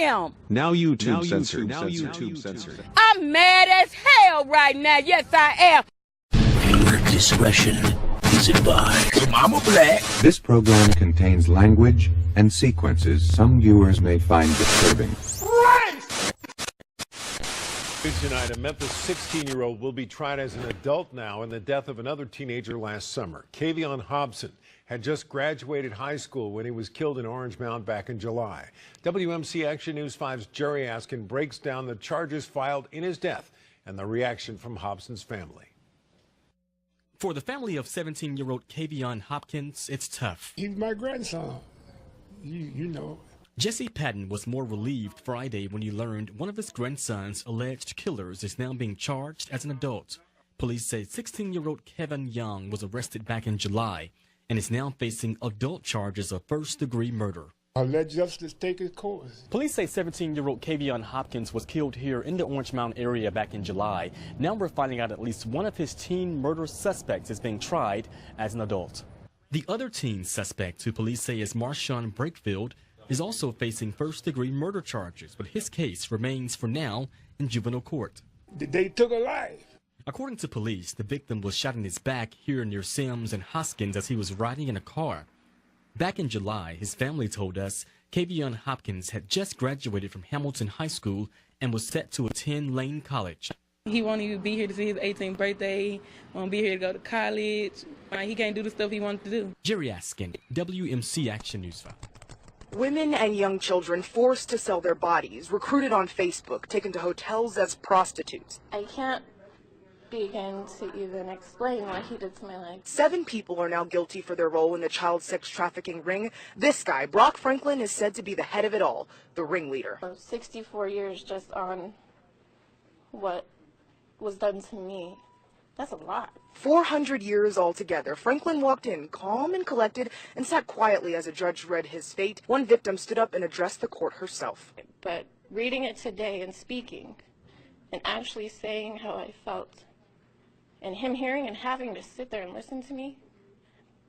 am. Now YouTube censored. Now YouTube censored. I'm mad as hell right now. Yes, I am. Viewer discretion is advised. Mama Black. This program contains language and sequences some viewers may find disturbing. Tonight, a Memphis 16-year-old will be tried as an adult now in the death of another teenager last summer. Kavion Hobson had just graduated high school when he was killed in Orange Mound back in July. WMC Action News 5's Jerry Askin breaks down the charges filed in his death and the reaction from Hobson's family. For the family of 17-year-old Kavion Hopkins, it's tough. He's my grandson. You know. Jesse Patton was more relieved Friday when he learned one of his grandson's alleged killers is now being charged as an adult. Police say 16-year-old Kevin Young was arrested back in July and is now facing adult charges of first-degree murder. I'll let justice take its course. Police say 17-year-old Kavion Hopkins was killed here in the Orange Mound area back in July. Now we're finding out at least one of his teen murder suspects is being tried as an adult. The other teen suspect, who police say is Marshawn Brakefield, is also facing first-degree murder charges, but his case remains for now in juvenile court. They took a life. According to police, the victim was shot in his back here near Sims and Hoskins as he was riding in a car. Back in July, his family told us Kavion Hopkins had just graduated from Hamilton High School and was set to attend Lane College. He won't even be here to see his 18th birthday, won't be here to go to college. He can't do the stuff he wanted to do. Jerry Askin, WMC Action News 5. Women and young children forced to sell their bodies, recruited on Facebook, taken to hotels as prostitutes. I can't begin to even explain what he did to my leg. 7 people are now guilty for their role in the child sex trafficking ring. This guy, Brock Franklin, is said to be the head of it all, the ringleader. 64 years just on what was done to me. That's a lot. 400 years altogether. Franklin walked in calm and collected and sat quietly as a judge read his fate. One victim stood up and addressed the court herself. But reading it today and speaking and actually saying how I felt and him hearing and having to sit there and listen to me,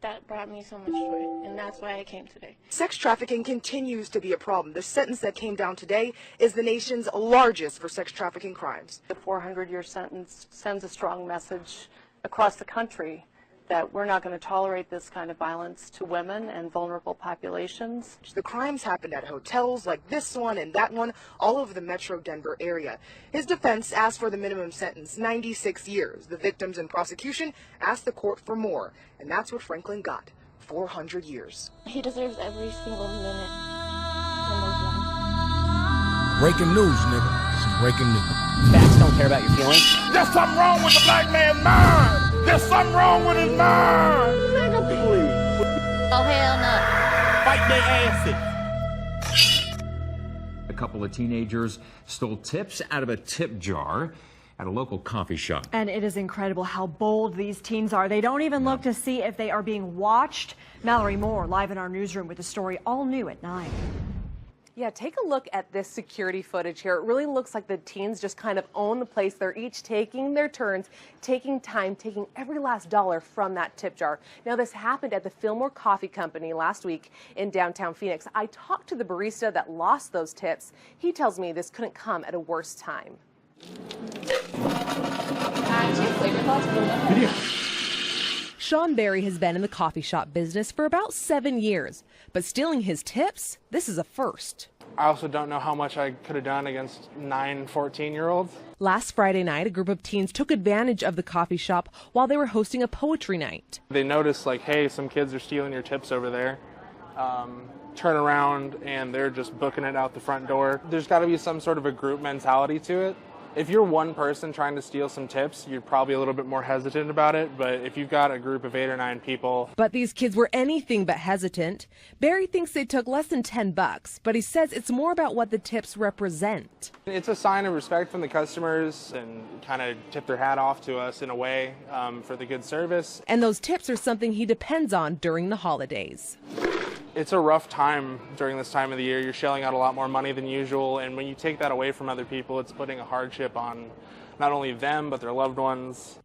that brought me so much joy, and that's why I came today. Sex trafficking continues to be a problem. The sentence that came down today is the nation's largest for sex trafficking crimes. The 400-year sentence sends a strong message across the country that we're not going to tolerate this kind of violence to women and vulnerable populations. The crimes happened at hotels like this one and that one all over the metro Denver area. His defense asked for the minimum sentence, 96 years. The victims and prosecution asked the court for more, and that's what Franklin got, 400 years. He deserves every single minute in those lives. Breaking news, nigga. Some breaking news. Facts don't care about your feelings. There's something wrong with the black man's mind. There's something wrong with his mind. Nigga, please. Oh, hell no. Fight their asses. A couple of teenagers stole tips out of a tip jar at a local coffee shop. And it is incredible how bold these teens are. They don't even look to see if they are being watched. Mallory Moore live in our newsroom with the story all new at 9. Yeah, take a look at this security footage here. It really looks like the teens just kind of own the place. They're each taking their turns, taking time, taking every last dollar from that tip jar. Now, this happened at the Fillmore Coffee Company last week in downtown Phoenix. I talked to the barista that lost those tips. He tells me this couldn't come at a worse time. Sean Berry has been in the coffee shop business for about 7 years, but stealing his tips, this is a first. I also don't know how much I could have done against 9 14-year-olds. Last Friday night, a group of teens took advantage of the coffee shop while they were hosting a poetry night. They noticed, like, hey, some kids are stealing your tips over there. Turn around and they're just booking it out the front door. There's got to be some sort of a group mentality to it. If you're one person trying to steal some tips, you're probably a little bit more hesitant about it. But if you've got a group of 8 or 9 people. But these kids were anything but hesitant. Barry thinks they took less than $10, but he says it's more about what the tips represent. It's a sign of respect from the customers and kind of tip their hat off to us in a way for the good service. And those tips are something he depends on during the holidays. It's a rough time during this time of the year. You're shelling out a lot more money than usual, and when you take that away from other people, it's putting a hardship on not only them, but their loved ones.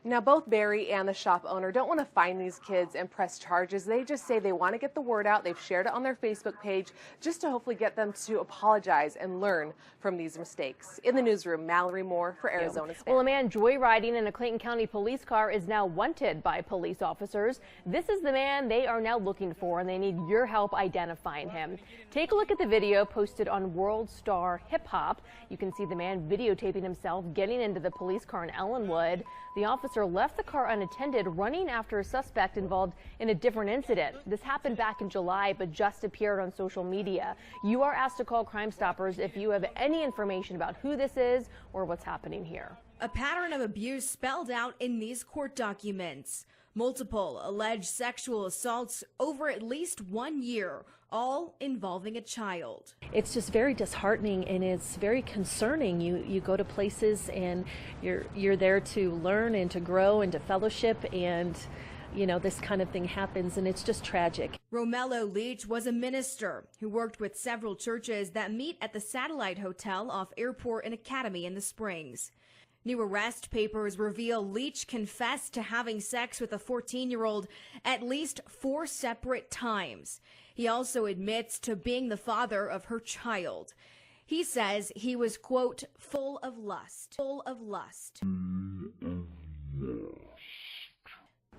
Now, both Barry and the shop owner don't want to find these kids and press charges. They just say they want to get the word out. They've shared it on their Facebook page just to hopefully get them to apologize and learn from these mistakes. In the newsroom, Mallory Moore for Arizona's Fan. Well, a man joyriding in a Clayton County police car is now wanted by police officers. This is the man they are now looking for, and they need your help identifying him. Take a look at the video posted on World Star Hip Hop. You can see the man videotaping himself getting into the police car in Ellenwood. The officer left the car unattended, running after a suspect involved in a different incident. This happened back in July, but just appeared on social media. You are asked to call Crime Stoppers if you have any information about who this is or what's happening here. A pattern of abuse spelled out in these court documents. Multiple alleged sexual assaults over at least 1 year, all involving a child. It's just very disheartening, and it's very concerning. You go to places and you're there to learn and to grow and to fellowship, and you know, this kind of thing happens, and it's just tragic. Romello Leach was a minister who worked with several churches that meet at the Satellite Hotel off Airport and Academy in the Springs. New arrest papers reveal Leach confessed to having sex with a 14-year-old at least 4 separate times. He also admits to being the father of her child. He says he was, quote, full of lust.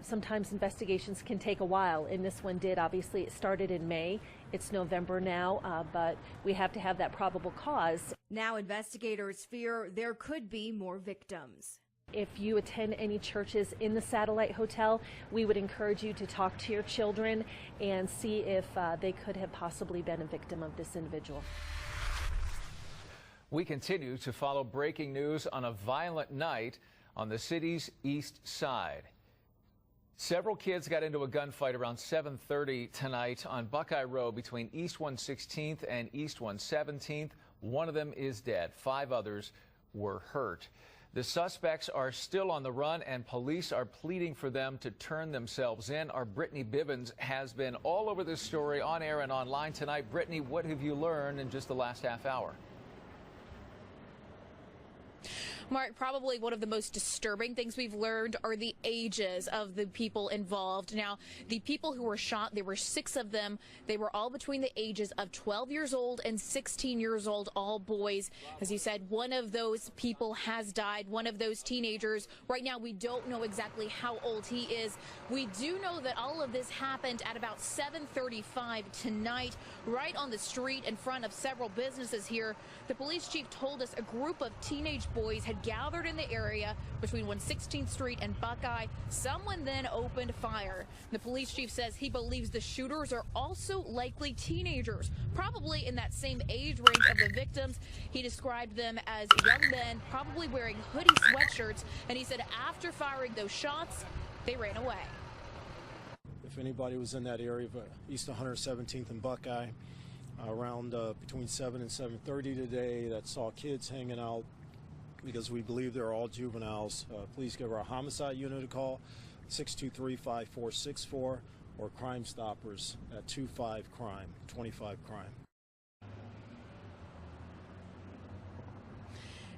Sometimes investigations can take a while, and this one did. Obviously, it started in May. It's November now, but we have to have that probable cause. Now investigators fear there could be more victims. If you attend any churches in the Satellite Hotel, we would encourage you to talk to your children and see if they could have possibly been a victim of this individual. We continue to follow breaking news on a violent night on the city's east side. Several kids got into a gunfight around 7:30 tonight on Buckeye Road between East 116th and East 117th. One of them is dead. 5 others were hurt. The suspects are still on the run, and police are pleading for them to turn themselves in. Our Brittany Bivens has been all over this story on air and online tonight. Brittany, what have you learned in just the last half hour? Mark, probably one of the most disturbing things we've learned are the ages of the people involved. Now, the people who were shot, there were 6 of them. They were all between the ages of 12 years old and 16 years old, all boys. As you said, one of those people has died, one of those teenagers. Right now, we don't know exactly how old he is. We do know that all of this happened at about 7:35 tonight, right on the street in front of several businesses here. The police chief told us a group of teenage boys had gathered in the area between 116th Street and Buckeye. Someone then opened fire. The police chief says he believes the shooters are also likely teenagers, probably in that same age range of the victims. He described them as young men, probably wearing hoodie sweatshirts, and he said after firing those shots, they ran away. If anybody was in that area of East 117th and Buckeye around between 7 and 7:30 today that saw kids hanging out, because we believe they're all juveniles, please give our homicide unit a call, 623-5464, or Crime Stoppers at 25-CRIME.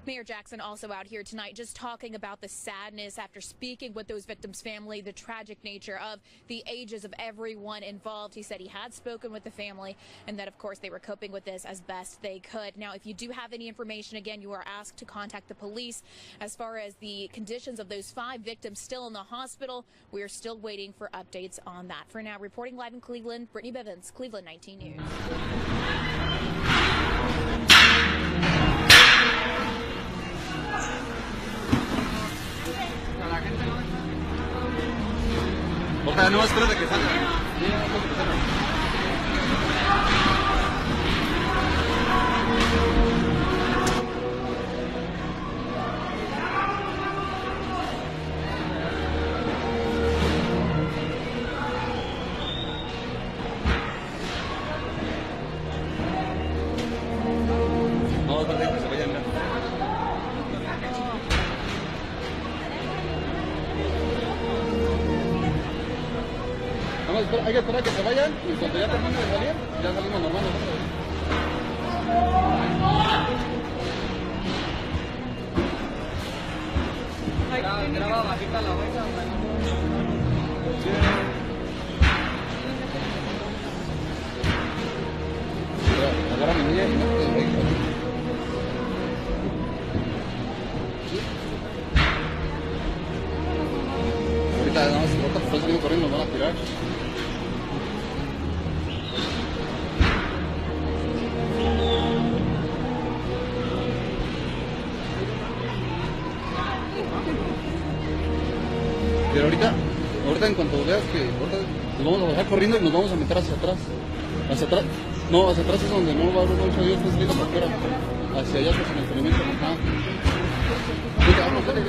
Mayor Jackson also out here tonight just talking about the sadness after speaking with those victims' family, the tragic nature of the ages of everyone involved. He said he had spoken with the family and that, of course, they were coping with this as best they could. Now, if you do have any information, again, you are asked to contact the police. As far as the conditions of those 5 victims still in the hospital, we are still waiting for updates on that. For now, reporting live in Cleveland, Brittany Bivens, Cleveland 19 News. Ojalá no espérate que salga. No, espérate que se vayan. Hay que esperar que se vayan y cuando ya termine de salir, ya salimos normal nosotros. Graba bajita la voz. Ahorita están saliendo corriendo, nos van a tirar. Pero ahorita en cuanto veas que nos vamos a bajar corriendo y nos vamos a meter hacia atrás. Hacia atrás. No, hacia atrás es donde no va a haber mucho Dios, está saliendo para afuera. Hacia allá, hacia el entrenamiento. Ajá. Vamos, dale.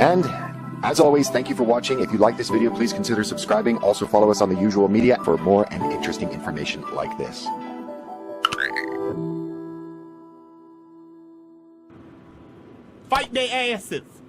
And as always, thank you for watching. If you like this video, please consider subscribing. Also follow us on the usual media for more and interesting information like this. Fight their asses.